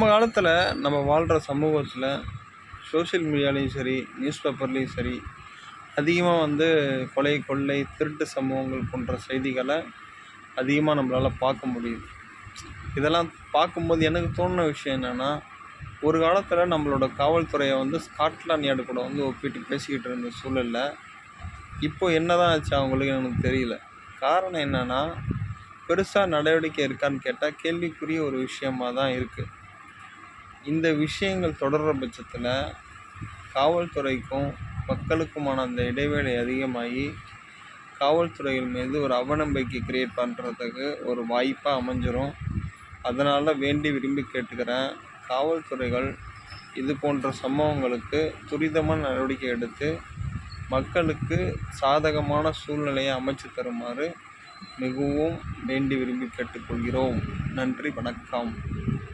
காலத்தில் நம்ம வாழ்கிற சமூகத்தில் சோஷியல் மீடியாலேயும் சரி, நியூஸ் பேப்பர்லேயும் சரி, அதிகமாக கொலை, கொள்ளை, திருட்டு சம்பவங்கள் போன்ற செய்திகளை அதிகமாக நம்மளால் பார்க்க முடியுது. இதெல்லாம் பார்க்கும்போது எனக்கு தோணுன விஷயம் என்னென்னா, ஒரு காலத்தில் நம்மளோட காவல்துறையை ஸ்காட்லாண்ட் யார்டு கூட ஒப்பிட்டு பேசிக்கிட்டு இருந்த சூழலில் இப்போ என்ன தான் ஆச்சு அவங்களுக்கு எனக்கு தெரியல. காரணம் என்னென்னா, பெருசாக நடவடிக்கை இருக்கான்னு கேட்டால் கேள்விக்குரிய ஒரு விஷயமாக தான் இருக்குது. இந்த விஷயங்கள் தொடர்கிற பட்சத்தில் காவல்துறைக்கும் மக்களுக்குமான அந்த இடைவேளை அதிகமாகி காவல்துறைகள் மீது ஒரு அவநம்பிக்கை கிரியேட் பண்ணுறதுக்கு ஒரு வாய்ப்பாக அமைஞ்சிரும். அதனால் வேண்டி விரும்பி கேட்டுக்கிறேன், காவல்துறைகள் இது போன்ற சம்பவங்களுக்கு துரிதமான நடவடிக்கை எடுத்து மக்களுக்கு சாதகமான சூழ்நிலையை அமைச்சு தருமாறு மிகவும் வேண்டி விரும்பி கேட்டுக்கொள்கிறோம். நன்றி, வணக்கம்.